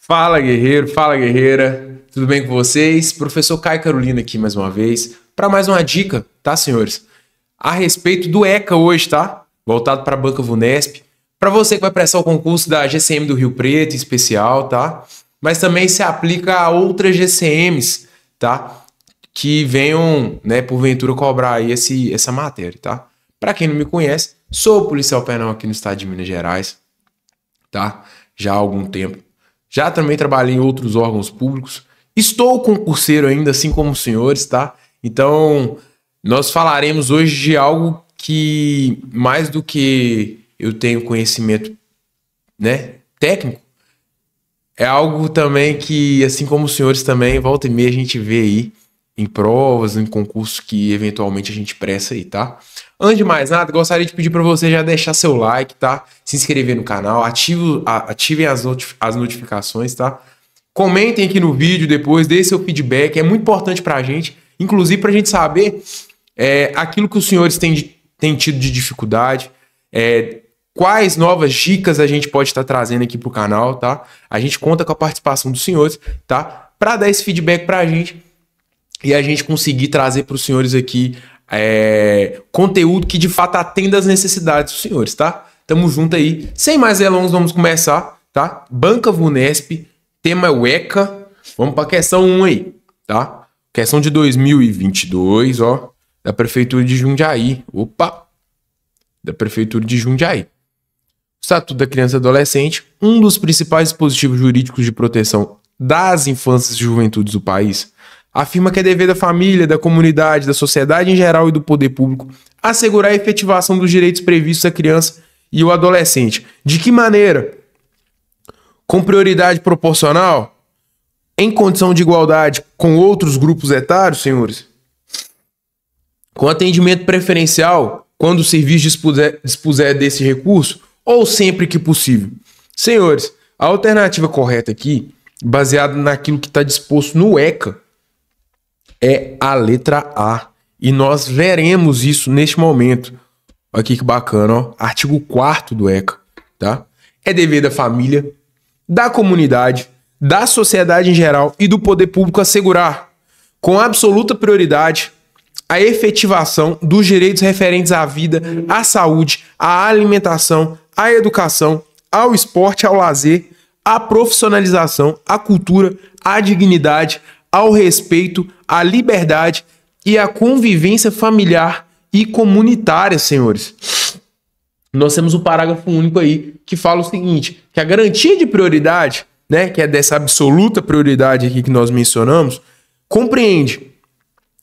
Fala, guerreiro, fala, guerreira. Tudo bem com vocês? Professor Caio Carolina aqui mais uma vez para mais uma dica, tá, senhores? A respeito do ECA hoje, tá? Voltado para a Banca Vunesp. Para você que vai prestar o concurso da GCM do Rio Preto, em especial, tá? Mas também se aplica a outras GCMs, tá? Que venham, né, porventura cobrar aí essa matéria, tá? Para quem não me conhece, sou policial penal aqui no estado de Minas Gerais, tá? Já há algum tempo. Já também trabalhei em outros órgãos públicos. Estou concurseiro ainda, assim como os senhores, tá? Então, nós falaremos hoje de algo que, mais do que eu tenho conhecimento, né, técnico, é algo também que, assim como os senhores também, volta e meia a gente vê aí em provas, em concursos que eventualmente a gente presta aí, tá? Antes de mais nada, gostaria de pedir para você já deixar seu like, tá? Se inscrever no canal, ativem as notificações, tá? Comentem aqui no vídeo depois, dê seu feedback, é muito importante pra gente, inclusive pra gente saber aquilo que os senhores têm tido de dificuldade, quais novas dicas a gente pode estar trazendo aqui pro canal, tá? A gente conta com a participação dos senhores, tá? Pra dar esse feedback pra gente e a gente conseguir trazer para os senhores aqui conteúdo que de fato atenda às necessidades dos senhores, tá? Tamo junto aí. Sem mais delongas, vamos começar, tá? Banca Vunesp, tema é o ECA. Vamos para a questão 1 aí, tá? Questão de 2022, ó, da Prefeitura de Jundiaí. Opa! Da Prefeitura de Jundiaí. Estatuto da Criança e Adolescente, um dos principais dispositivos jurídicos de proteção das infâncias e juventudes do país, afirma que é dever da família, da comunidade, da sociedade em geral e do poder público assegurar a efetivação dos direitos previstos à criança e ao adolescente. De que maneira? Com prioridade proporcional? Em condição de igualdade com outros grupos etários, senhores? Com atendimento preferencial quando o serviço dispuser desse recurso? Ou sempre que possível? Senhores, a alternativa correta aqui, baseada naquilo que está disposto no ECA, é a letra A. E nós veremos isso neste momento. Olha aqui que bacana, ó. Artigo 4º do ECA, tá? É dever da família, da comunidade, da sociedade em geral e do poder público assegurar, com absoluta prioridade, a efetivação dos direitos referentes à vida, à saúde, à alimentação, à educação, ao esporte, ao lazer, à profissionalização, à cultura, à dignidade, ao respeito, à liberdade e à convivência familiar e comunitária, senhores. Nós temos um parágrafo único aí que fala o seguinte, que a garantia de prioridade, né, que é dessa absoluta prioridade aqui que nós mencionamos, compreende,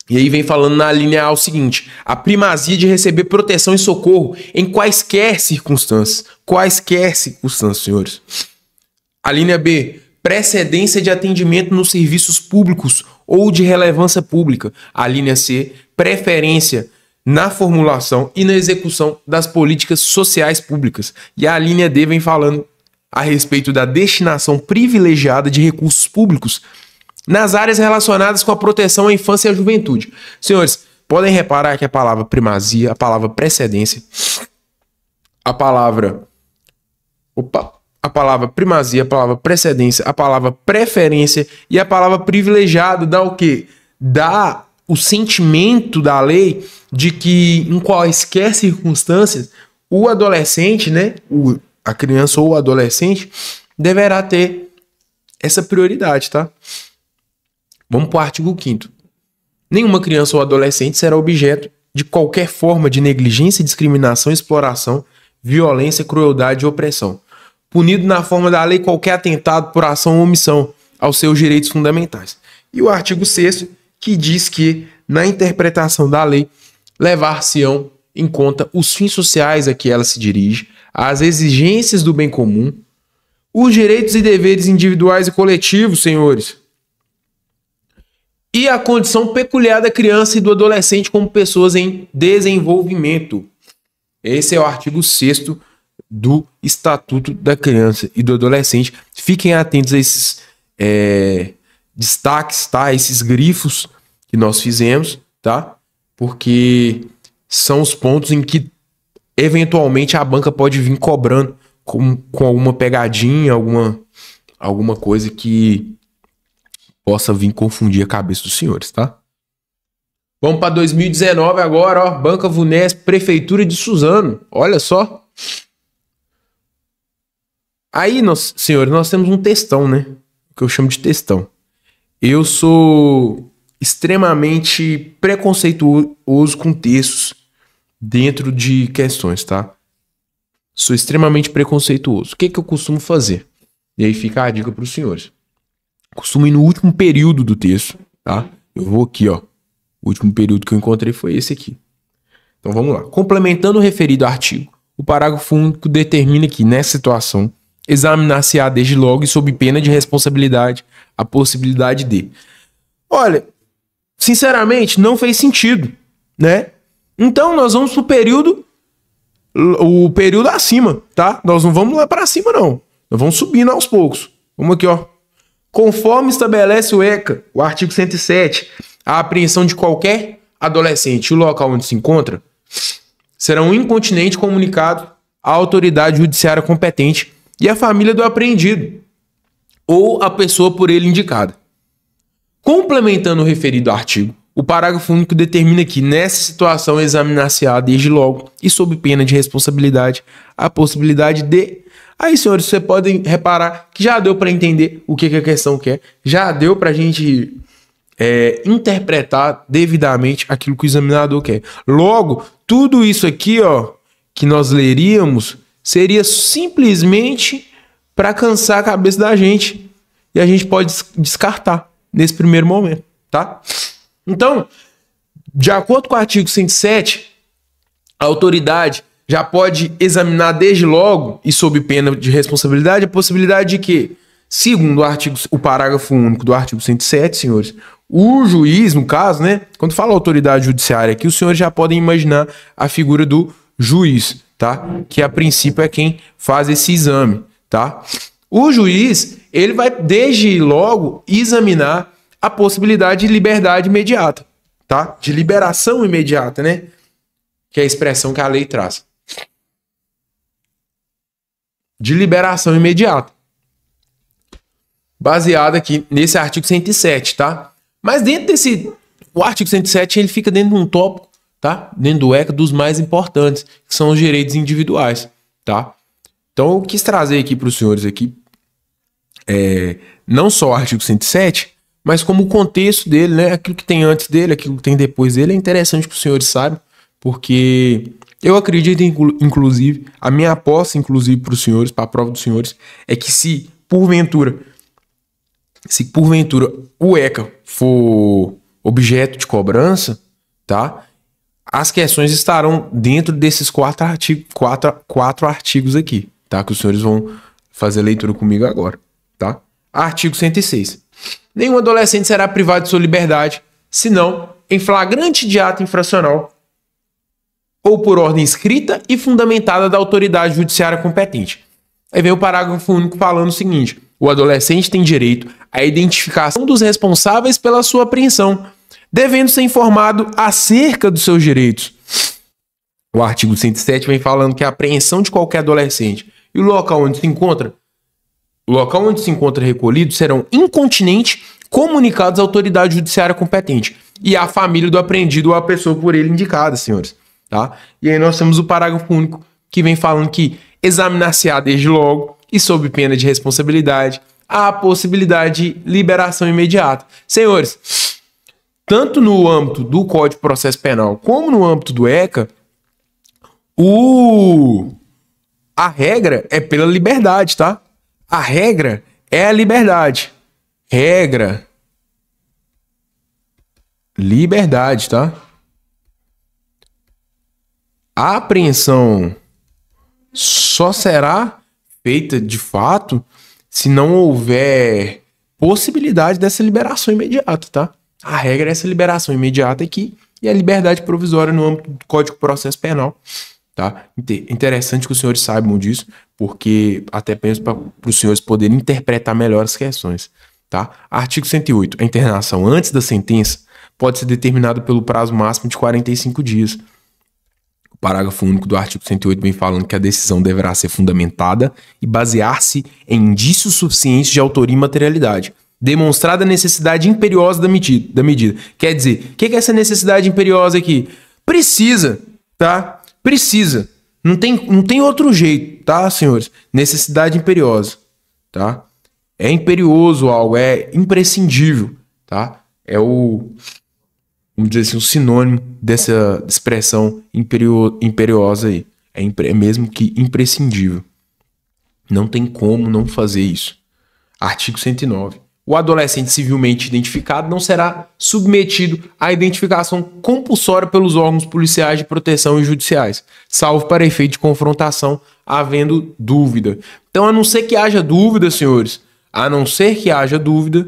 e aí vem falando na linha A o seguinte, a primazia de receber proteção e socorro em quaisquer circunstâncias. Quaisquer circunstâncias, senhores. A linha B, precedência de atendimento nos serviços públicos ou de relevância pública. A linha C, preferência na formulação e na execução das políticas sociais públicas. E a linha D vem falando a respeito da destinação privilegiada de recursos públicos nas áreas relacionadas com a proteção à infância e à juventude. Senhores, podem reparar que a palavra primazia, a palavra precedência, a palavra primazia, a palavra precedência, a palavra preferência e a palavra privilegiado dá o quê? Dá o sentimento da lei de que em quaisquer circunstâncias o adolescente, né, a criança ou o adolescente deverá ter essa prioridade, tá? Vamos para o artigo 5º. Nenhuma criança ou adolescente será objeto de qualquer forma de negligência, discriminação, exploração, violência, crueldade e opressão, punido na forma da lei qualquer atentado por ação ou omissão aos seus direitos fundamentais. E o artigo 6º, que diz que, na interpretação da lei, levar-se-ão em conta os fins sociais a que ela se dirige, as exigências do bem comum, os direitos e deveres individuais e coletivos, senhores, e a condição peculiar da criança e do adolescente como pessoas em desenvolvimento. Esse é o artigo 6º do Estatuto da Criança e do Adolescente. Fiquem atentos a esses destaques, tá? Esses grifos que nós fizemos, tá? Porque são os pontos em que eventualmente a banca pode vir cobrando com alguma pegadinha, alguma coisa que possa vir confundir a cabeça dos senhores, tá? Vamos para 2019 agora, ó. Banca Vunesp, Prefeitura de Suzano. Olha só. Aí, senhores, nós temos um textão, né? O que eu chamo de textão. Eu sou extremamente preconceituoso com textos dentro de questões, tá? Sou extremamente preconceituoso. O que eu costumo fazer? E aí fica a dica para os senhores. Costumo ir no último período do texto, tá? Eu vou aqui, ó. O último período que eu encontrei foi esse aqui. Então vamos lá. Complementando o referido artigo, o parágrafo único determina que, nessa situação, examinar-se-á desde logo e sob pena de responsabilidade a possibilidade de... Olha, sinceramente, não fez sentido, né? Então nós vamos pro período, o período acima, tá? Nós não vamos lá para cima, não. Nós vamos subindo aos poucos. Vamos aqui, ó. Conforme estabelece o ECA, o artigo 107, a apreensão de qualquer adolescente e o local onde se encontra serão incontinenti comunicados à autoridade judiciária competente e à família do apreendido ou a pessoa por ele indicada. Complementando o referido artigo, o parágrafo único determina que, nessa situação, examinar-se-á desde logo e sob pena de responsabilidade a possibilidade de... Aí, senhores, vocês podem reparar que já deu para entender o que a questão quer, já deu para a gente interpretar devidamente aquilo que o examinador quer. Logo, tudo isso aqui, ó, que nós leríamos, seria simplesmente para cansar a cabeça da gente e a gente pode descartar nesse primeiro momento, tá? Então, de acordo com o artigo 107, a autoridade já pode examinar desde logo e sob pena de responsabilidade a possibilidade de que, segundo o parágrafo único do artigo 107, senhores, o juiz, no caso, né, quando fala autoridade judiciária aqui, os senhores já podem imaginar a figura do juiz, tá? Que a princípio é quem faz esse exame, tá? O juiz, ele vai desde logo examinar a possibilidade de liberdade imediata, tá? De liberação imediata, né? Que é a expressão que a lei traz. De liberação imediata. Baseado aqui nesse artigo 107, tá? Mas dentro desse... O artigo 107, ele fica dentro de um tópico, tá? Dentro do ECA, dos mais importantes, que são os direitos individuais, tá? Então, eu quis trazer aqui para os senhores aqui, não só o artigo 107, mas como o contexto dele, né? Aquilo que tem antes dele, aquilo que tem depois dele, é interessante que os senhores saibam, porque eu acredito, inclusive, a minha aposta, inclusive, para os senhores, para a prova dos senhores, é que se porventura o ECA for objeto de cobrança, tá? As questões estarão dentro desses quatro artigos aqui, tá? Que os senhores vão fazer leitura comigo agora, tá? Artigo 106. Nenhum adolescente será privado de sua liberdade, senão em flagrante de ato infracional ou por ordem escrita e fundamentada da autoridade judiciária competente. Aí vem o parágrafo único falando o seguinte: o adolescente tem direito à identificação dos responsáveis pela sua apreensão, devendo ser informado acerca dos seus direitos. O artigo 107 vem falando que a apreensão de qualquer adolescente e o local onde se encontra recolhido serão incontinenti comunicados à autoridade judiciária competente e à família do apreendido ou à pessoa por ele indicada, senhores. Tá? E aí nós temos o parágrafo único que vem falando que examinar-se-á desde logo e sob pena de responsabilidade a possibilidade de liberação imediata. Senhores, tanto no âmbito do Código de Processo Penal como no âmbito do ECA, a regra é pela liberdade, tá? A regra é a liberdade. Liberdade, tá? A apreensão só será feita de fato se não houver possibilidade dessa liberação imediata, tá? A regra é essa liberação imediata aqui e a liberdade provisória no âmbito do Código de Processo Penal, tá? Interessante que os senhores saibam disso, porque até penso para os senhores poderem interpretar melhor as questões, tá? Artigo 108. A internação antes da sentença pode ser determinada pelo prazo máximo de 45 dias. parágrafo único do artigo 108 vem falando que a decisão deverá ser fundamentada e basear-se em indícios suficientes de autoria e materialidade, demonstrada a necessidade imperiosa da medida. Quer dizer, o que é essa necessidade imperiosa aqui? Precisa, tá? Precisa. Não tem outro jeito, tá, senhores? Necessidade imperiosa, tá? É imperioso algo, é imprescindível, tá? É vamos dizer assim, o sinônimo dessa expressão imperiosa aí. É mesmo que imprescindível. Não tem como não fazer isso. Artigo 109. O adolescente civilmente identificado não será submetido à identificação compulsória pelos órgãos policiais de proteção e judiciais, salvo para efeito de confrontação, havendo dúvida. Então, a não ser que haja dúvida, senhores, a não ser que haja dúvida,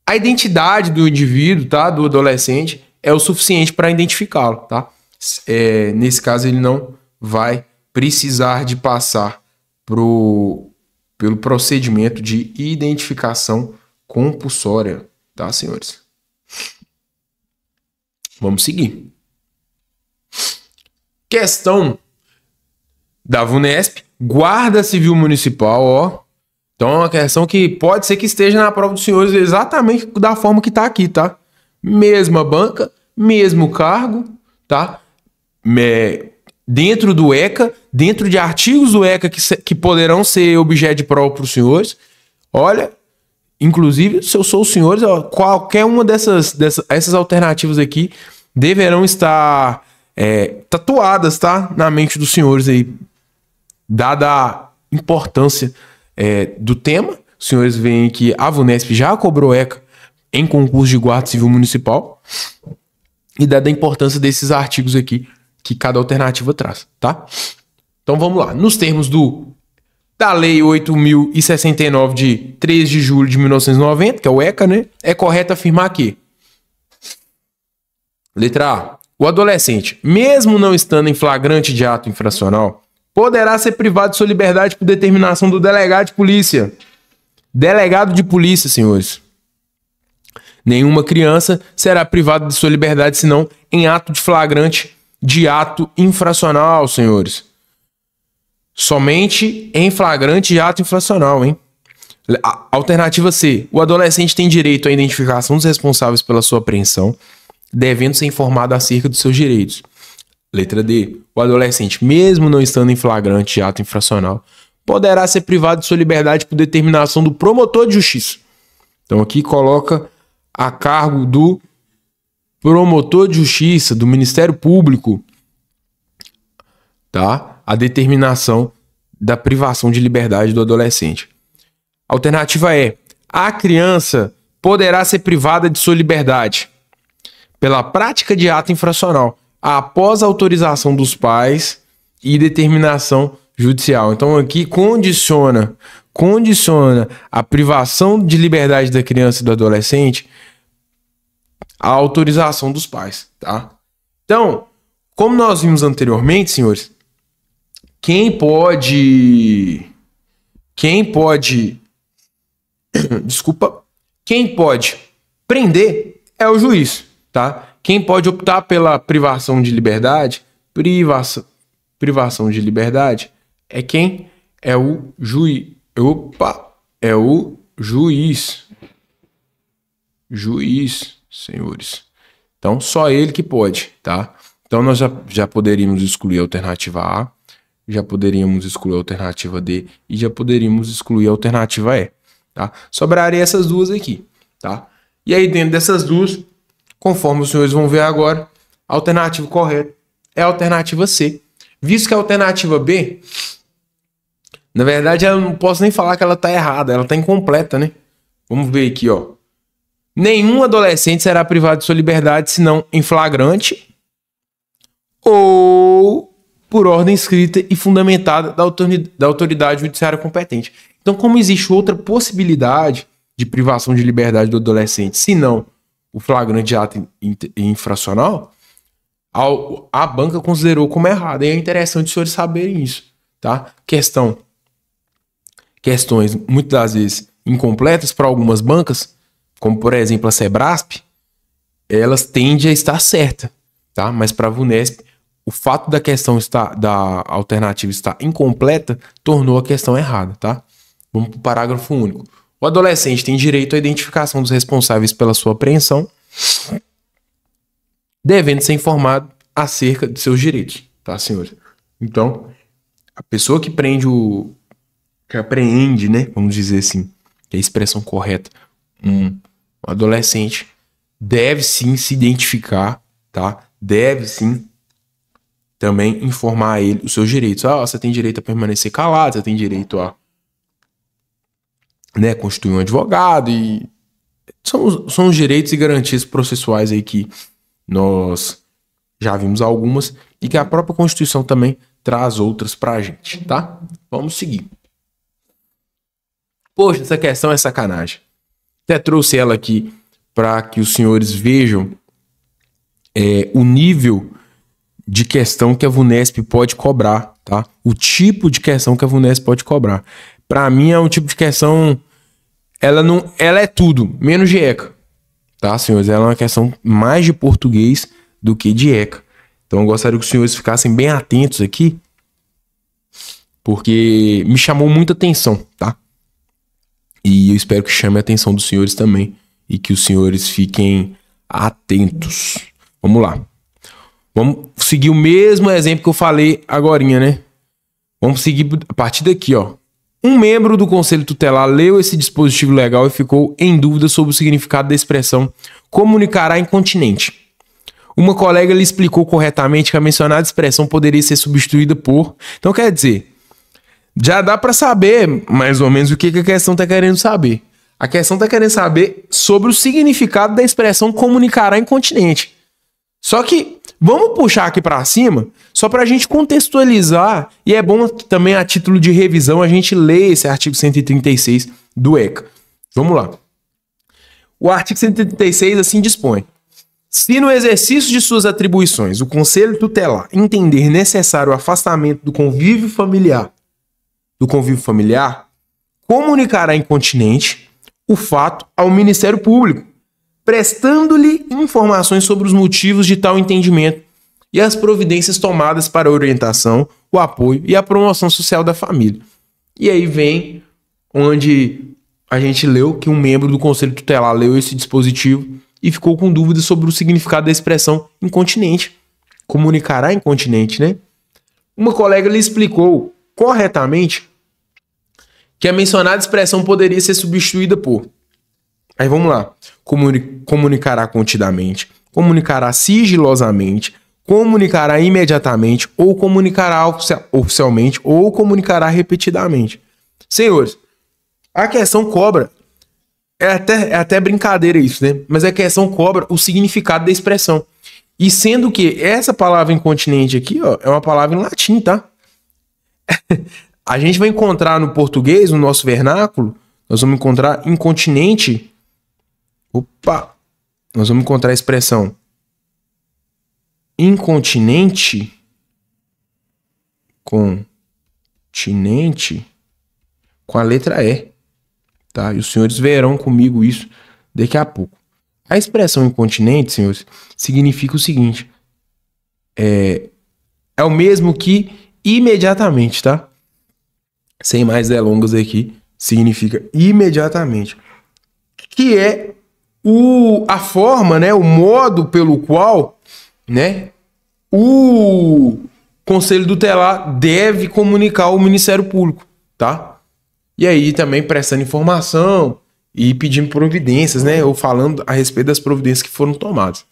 a identidade do indivíduo, tá, do adolescente, é o suficiente para identificá-lo, tá? Nesse caso, ele não vai precisar de passar pelo procedimento de identificação compulsória, tá, senhores? Vamos seguir. Questão da VUNESP, Guarda Civil Municipal, ó. Então é uma questão que pode ser que esteja na prova dos senhores exatamente da forma que tá aqui, tá? Mesma banca, mesmo cargo, tá? Dentro do ECA, dentro de artigos do ECA que poderão ser objeto de prova para os senhores. Olha, inclusive, se eu sou os senhores, ó, qualquer uma essas alternativas aqui deverão estar tatuadas, tá? Na mente dos senhores aí, dada a importância do tema. Os senhores veem que a VUNESP já cobrou ECA em concurso de guarda civil municipal e dada a importância desses artigos aqui que cada alternativa traz, tá? Então vamos lá. Nos termos da Lei 8.069 de 3 de julho de 1990, que é o ECA, né? É correto afirmar que: letra A. O adolescente, mesmo não estando em flagrante de ato infracional, poderá ser privado de sua liberdade por determinação do delegado de polícia. Delegado de polícia, senhores. Nenhuma criança será privada de sua liberdade senão em ato de flagrante de ato infracional, senhores. Somente em flagrante de ato infracional, hein? Alternativa C. O adolescente tem direito à identificação dos responsáveis pela sua apreensão, devendo ser informado acerca dos seus direitos. Letra D. O adolescente, mesmo não estando em flagrante de ato infracional, poderá ser privado de sua liberdade por determinação do promotor de justiça. Então aqui coloca a cargo do promotor de justiça, do Ministério Público, tá? A determinação da privação de liberdade do adolescente. Alternativa E. A criança poderá ser privada de sua liberdade pela prática de ato infracional, após a autorização dos pais e determinação judicial. Então aqui condiciona a privação de liberdade da criança e do adolescente à autorização dos pais, tá? Então, como nós vimos anteriormente, senhores, quem pode prender é o juiz, tá? Quem pode optar pela privação de liberdade, privação de liberdade, é quem? É o juiz. É o juiz. Juiz, senhores. Então, só ele que pode, tá? Então, nós já poderíamos excluir a alternativa A, já poderíamos excluir a alternativa D e já poderíamos excluir a alternativa E, tá? Sobraria essas duas aqui, tá? E aí, dentro dessas duas, conforme os senhores vão ver agora, a alternativa correta é a alternativa C. Visto que a alternativa B, na verdade, eu não posso nem falar que ela está errada, ela está incompleta, né? Vamos ver aqui, ó. Nenhum adolescente será privado de sua liberdade senão em flagrante ou por ordem escrita e fundamentada da autoridade judiciária competente. Então, como existe outra possibilidade de privação de liberdade do adolescente, senão o flagrante de ato infracional, a banca considerou como errado. E é interessante os senhores saberem isso, tá? Questões, muitas das vezes, incompletas para algumas bancas, como, por exemplo, a Sebrasp, elas tendem a estar certas, tá? Mas para a VUNESP, o fato da questão da alternativa estar incompleta tornou a questão errada, tá? Vamos para o parágrafo único. O adolescente tem direito à identificação dos responsáveis pela sua apreensão, devendo ser informado acerca de seus direitos, tá, senhores? Então, a pessoa que apreende, né, vamos dizer assim, que é a expressão correta, um adolescente deve sim se identificar, tá? Deve sim também informar a ele os seus direitos. Você tem direito a permanecer calado, você tem direito a, né, constituir um advogado, e são os direitos e garantias processuais aí que nós já vimos algumas e que a própria Constituição também traz outras pra gente, tá? Vamos seguir. Poxa, essa questão é sacanagem. Até trouxe ela aqui para que os senhores vejam o nível de questão que a VUNESP pode cobrar, tá? O tipo de questão que a VUNESP pode cobrar. Para mim é um tipo de questão, ela é tudo, menos de ECA, tá, senhores? Ela é uma questão mais de português do que de ECA. Então eu gostaria que os senhores ficassem bem atentos aqui, porque me chamou muita atenção, tá? E eu espero que chame a atenção dos senhores também e que os senhores fiquem atentos. Vamos lá. Vamos seguir o mesmo exemplo que eu falei agorinha, né? Vamos seguir a partir daqui, ó. Um membro do Conselho Tutelar leu esse dispositivo legal e ficou em dúvida sobre o significado da expressão comunicará incontinente. Uma colega lhe explicou corretamente que a mencionada expressão poderia ser substituída por... Então, quer dizer, já dá para saber mais ou menos o que a questão está querendo saber. A questão está querendo saber sobre o significado da expressão comunicará incontinente. Só que vamos puxar aqui para cima, só para a gente contextualizar, e é bom também a título de revisão a gente ler esse artigo 136 do ECA. Vamos lá. O artigo 136 assim dispõe: se no exercício de suas atribuições o Conselho Tutelar entender necessário o afastamento do convívio familiar, comunicará incontinente o fato ao Ministério Público, prestando-lhe informações sobre os motivos de tal entendimento e as providências tomadas para a orientação, o apoio e a promoção social da família. E aí vem onde a gente leu que um membro do Conselho Tutelar leu esse dispositivo e ficou com dúvidas sobre o significado da expressão incontinente. Comunicará incontinente, né? Uma colega lhe explicou corretamente que a mencionada expressão poderia ser substituída por... Aí vamos lá. Comunicará contidamente, comunicará sigilosamente, comunicará imediatamente, ou comunicará oficialmente, ou comunicará repetidamente. Senhores, a questão cobra... É até brincadeira isso, né? Mas a questão cobra o significado da expressão. E sendo que essa palavra incontinente aqui, ó, é uma palavra em latim, tá? A gente vai encontrar no português, no nosso vernáculo, nós vamos encontrar incontinente. Nós vamos encontrar a expressão incontinente, continente, com a letra E. Tá? E os senhores verão comigo isso daqui a pouco. A expressão incontinente, senhores, significa o seguinte: é o mesmo que imediatamente, tá? Sem mais delongas aqui, significa imediatamente. Que é a forma, né, o modo pelo qual, né, o Conselho Tutelar deve comunicar ao Ministério Público, tá? E aí também prestando informação e pedindo providências, né? Ou falando a respeito das providências que foram tomadas,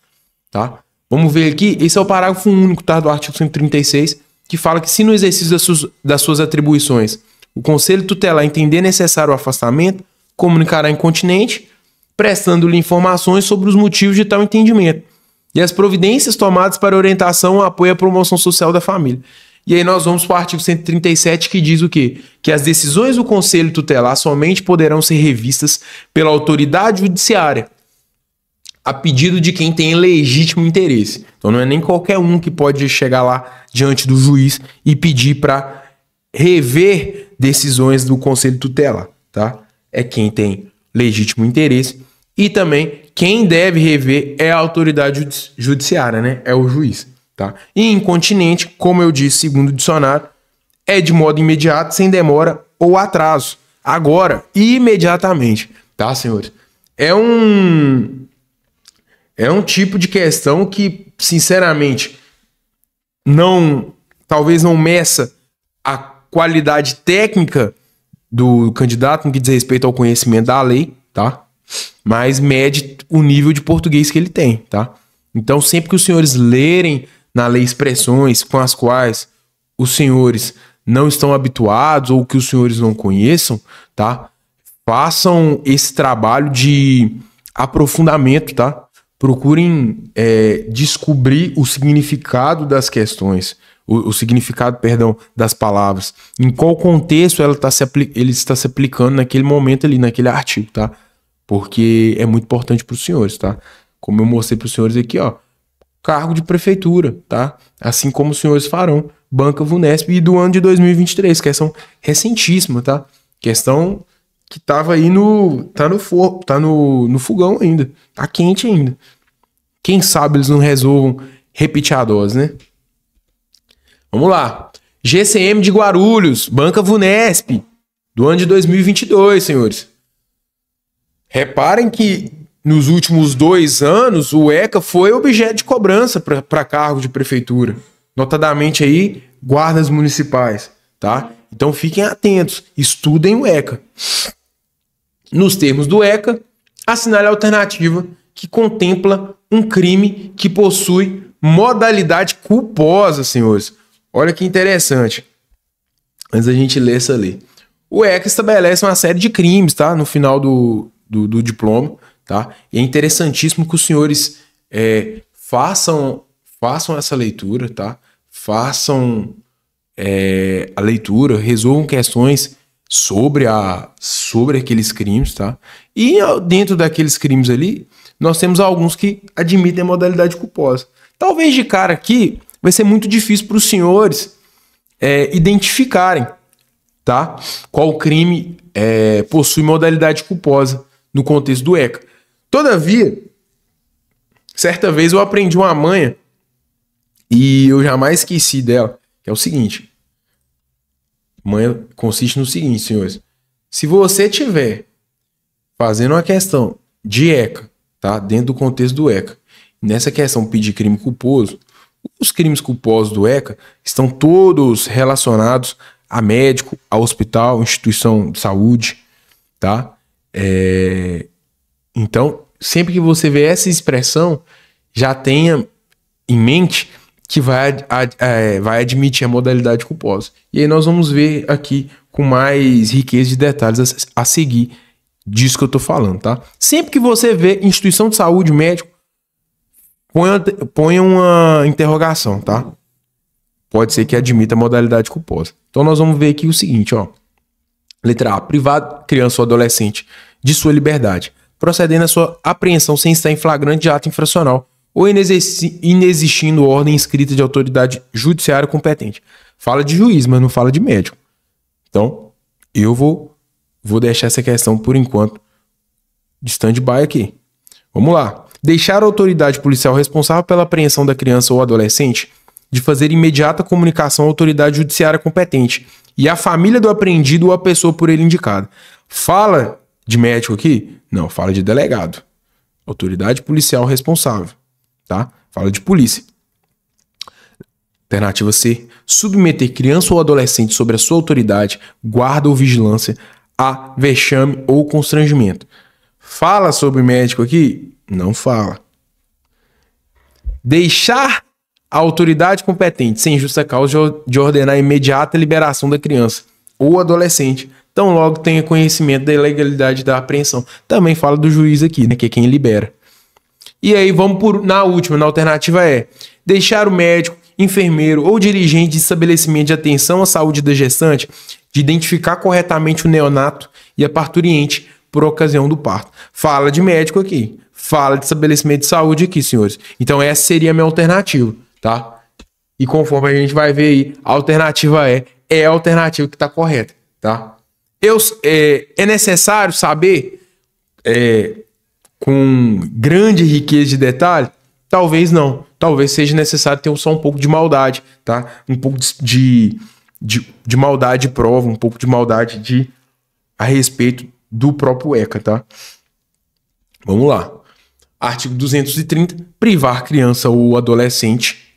tá? Vamos ver aqui, esse é o parágrafo único, tá? Do artigo 136, que fala que se no exercício das suas atribuições o Conselho Tutelar entender necessário o afastamento, comunicará incontinente, prestando-lhe informações sobre os motivos de tal entendimento e as providências tomadas para orientação, apoio à promoção social da família. E aí nós vamos para o artigo 137, que diz o quê? Que as decisões do Conselho Tutelar somente poderão ser revistas pela autoridade judiciária, a pedido de quem tem legítimo interesse. Então não é nem qualquer um que pode chegar lá diante do juiz e pedir para rever decisões do Conselho Tutelar, tá? É quem tem legítimo interesse e também quem deve rever é a autoridade judiciária, né? É o juiz. tá? E incontinente, como eu disse, segundo o dicionário, é de modo imediato, sem demora ou atraso. Agora, imediatamente, tá, senhores? É um tipo de questão que, sinceramente, talvez não meça a qualidade técnica do candidato no que diz respeito ao conhecimento da lei, tá? Mas mede o nível de português que ele tem, tá? Então, sempre que os senhores lerem na lei expressões com as quais os senhores não estão habituados ou que os senhores não conheçam, tá? Façam esse trabalho de aprofundamento, tá? Procurem descobrir o significado das questões, o significado, perdão, das palavras. Em qual contexto ele está se aplicando naquele momento ali, naquele artigo, tá? Porque é muito importante para os senhores, tá? Como eu mostrei para os senhores aqui, ó, cargo de prefeitura, tá? Assim como os senhores farão, Banca Vunesp e do ano de 2023, questão recentíssima, tá? Questão que tava aí no fogão ainda, tá quente ainda. Quem sabe eles não resolvam repetir a dose, né? Vamos lá. GCM de Guarulhos, Banca Vunesp, do ano de 2022, senhores. Reparem que nos últimos 2 anos o ECA foi objeto de cobrança para cargo de prefeitura. Notadamente aí, guardas municipais, tá? Então fiquem atentos, estudem o ECA. Nos termos do ECA, assinale a alternativa que contempla um crime que possui modalidade culposa, senhores. Olha que interessante. Antes da gente ler essa lei. O ECA estabelece uma série de crimes, tá? No final do diploma, tá? E é interessantíssimo que os senhores façam essa leitura, tá? Façam a leitura, resolvam questões sobre aqueles crimes, tá? E dentro daqueles crimes ali, nós temos alguns que admitem a modalidade culposa. Talvez de cara aqui vai ser muito difícil para os senhores identificarem, tá? Qual crime possui modalidade culposa no contexto do ECA. Todavia, certa vez eu aprendi uma manha e eu jamais esqueci dela, que é o seguinte. Manha consiste no seguinte, senhores. Se você tiver fazendo uma questão de ECA, tá? Dentro do contexto do ECA, nessa questão pedir crime culposo, os crimes culposos do ECA estão todos relacionados a médico, a hospital, instituição de saúde, tá? Então, sempre que você vê essa expressão, já tenha em mente que vai admitir a modalidade culposa. E aí nós vamos ver aqui com mais riqueza de detalhes a seguir disso que eu tô falando, tá? Sempre que você vê instituição de saúde, médico, ponha uma interrogação, tá? Pode ser que admita a modalidade culposa. Então nós vamos ver aqui o seguinte, ó. Letra A. Privado criança ou adolescente de sua liberdade, procedendo à sua apreensão sem estar em flagrante de ato infracional ou inexistindo ordem escrita de autoridade judiciária competente. Fala de juiz, mas não fala de médico. Então, eu vou deixar essa questão, por enquanto, de stand-by aqui. Vamos lá. Deixar a autoridade policial responsável pela apreensão da criança ou adolescente de fazer imediata comunicação à autoridade judiciária competente e à família do apreendido ou à pessoa por ele indicada. Fala de médico aqui? Não, fala de delegado. Autoridade policial responsável, tá? Fala de polícia. Alternativa C. Submeter criança ou adolescente sobre a sua autoridade, guarda ou vigilância a vexame ou constrangimento. Fala sobre médico aqui? Não fala. Deixar a autoridade competente sem justa causa de ordenar a imediata liberação da criança ou adolescente, tão logo tenha conhecimento da ilegalidade da apreensão. Também fala do juiz aqui, né, que é quem libera. E aí vamos na última, na alternativa E. Deixar o médico, enfermeiro ou dirigente de estabelecimento de atenção à saúde da gestante de identificar corretamente o neonato e a parturiente por ocasião do parto. Fala de médico aqui. Fala de estabelecimento de saúde aqui, senhores. Então essa seria a minha alternativa, tá? E conforme a gente vai ver aí, a alternativa é a alternativa que está correta, tá? É necessário saber, com grande riqueza de detalhe, Talvez não. Talvez seja necessário ter só um pouco de maldade, tá? Um pouco de maldade de prova, um pouco de maldade a respeito do próprio ECA, tá? Vamos lá. Artigo 230. Privar criança ou adolescente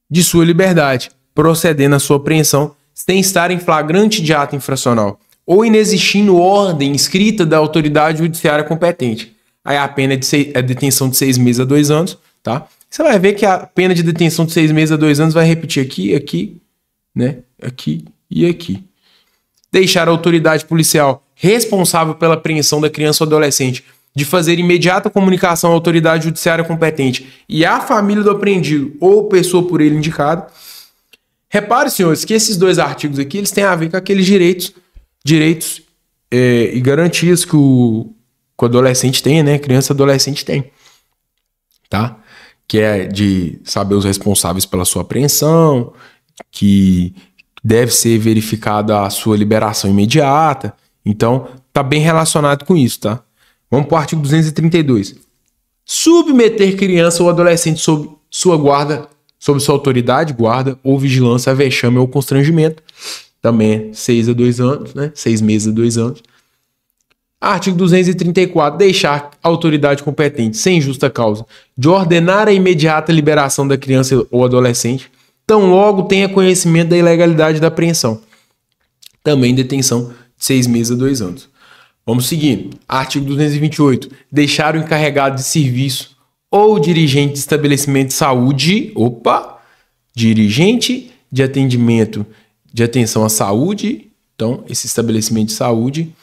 de sua liberdade, procedendo à sua apreensão sem estar em flagrante de ato infracional ou inexistindo ordem escrita da autoridade judiciária competente. Aí a pena é detenção de 6 meses a 2 anos, tá? Você vai ver que a pena de detenção de 6 meses a 2 anos vai repetir aqui, né? Aqui e aqui. Deixar a autoridade policial responsável pela apreensão da criança ou adolescente de fazer imediata comunicação à autoridade judiciária competente e à família do apreendido ou pessoa por ele indicada. Repare, senhores, que esses 2 artigos aqui, eles têm a ver com aqueles direitos e garantias que o adolescente tem, né? Criança e adolescente tem, tá? Que é de saber os responsáveis pela sua apreensão, que deve ser verificada a sua liberação imediata. Então, tá bem relacionado com isso, tá? Vamos para o artigo 232. Submeter criança ou adolescente sob sua guarda, sob sua autoridade, guarda ou vigilância a vexame ou constrangimento. Também é 6 a 2 anos, né? 6 meses a 2 anos. Artigo 234. Deixar a autoridade competente, sem justa causa, de ordenar a imediata liberação da criança ou adolescente, tão logo tenha conhecimento da ilegalidade da apreensão. Também detenção de 6 meses a 2 anos. Vamos seguir. Artigo 228. Deixar o encarregado de serviço ou dirigente de estabelecimento de saúde, dirigente de atendimento de atenção à saúde, então, esse estabelecimento de saúde,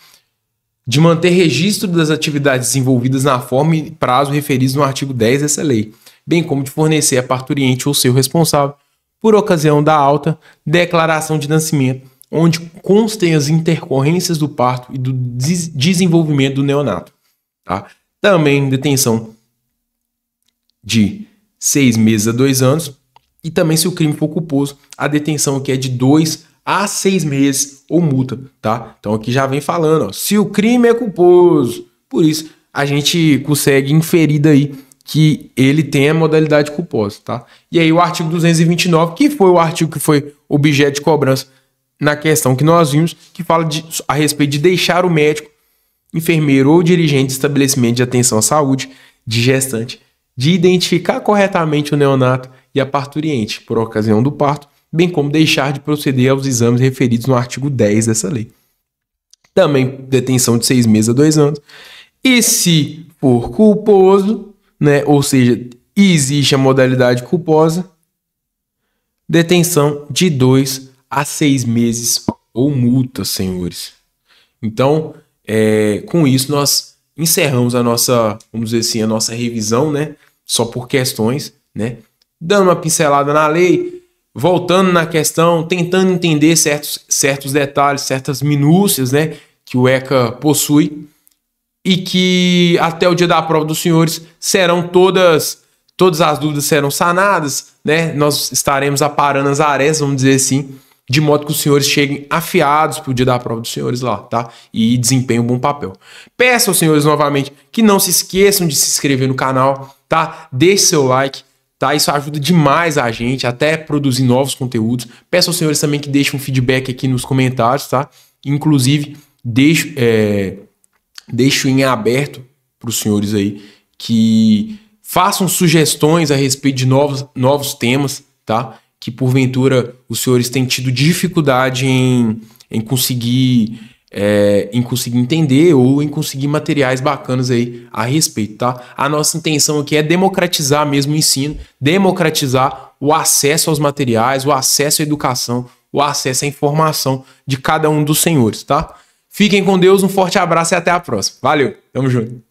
de manter registro das atividades desenvolvidas na forma e prazo referidos no artigo 10 dessa lei, bem como de fornecer a parturiente ou seu responsável, por ocasião da alta, declaração de nascimento, onde constem as intercorrências do parto e do desenvolvimento do neonato. Tá? Também detenção de 6 meses a 2 anos, e também, se o crime for culposo, a detenção aqui é de 2 a 6 meses ou multa, tá? Então aqui já vem falando, ó, se o crime é culposo. Por isso, a gente consegue inferir daí que ele tem a modalidade culposa, tá? E aí o artigo 229, que foi o artigo que foi objeto de cobrança na questão que nós vimos, que fala a respeito de deixar o médico, enfermeiro ou dirigente de estabelecimento de atenção à saúde de gestante de identificar corretamente o neonato e a parturiente por ocasião do parto, bem como deixar de proceder aos exames referidos no artigo 10 dessa lei. Também detenção de 6 meses a 2 anos. E se for culposo, né, ou seja, existe a modalidade culposa, detenção de 2 a 6 meses ou multa, senhores. Então, com isso nós encerramos a nossa, vamos dizer assim, a nossa revisão, né, só por questões, né, dando uma pincelada na lei, voltando na questão, tentando entender certos detalhes, certas minúcias, né, que o ECA possui, e que até o dia da prova dos senhores serão todas as dúvidas serão sanadas, né? Nós estaremos aparando as arestas, vamos dizer assim, de modo que os senhores cheguem afiados para o dia da prova dos senhores lá, tá? E desempenhem um bom papel. Peço aos senhores novamente que não se esqueçam de se inscrever no canal, tá? Deixe seu like, tá? Isso ajuda demais a gente, até produzir novos conteúdos. Peço aos senhores também que deixem um feedback aqui nos comentários, tá? Inclusive, deixo em aberto para os senhores aí que façam sugestões a respeito de novos temas, tá? Que porventura os senhores têm tido dificuldade em conseguir entender ou em conseguir materiais bacanas aí a respeito, tá? A nossa intenção aqui é democratizar mesmo o ensino, democratizar o acesso aos materiais, o acesso à educação, o acesso à informação de cada um dos senhores, tá? Fiquem com Deus, um forte abraço e até a próxima. Valeu, tamo junto.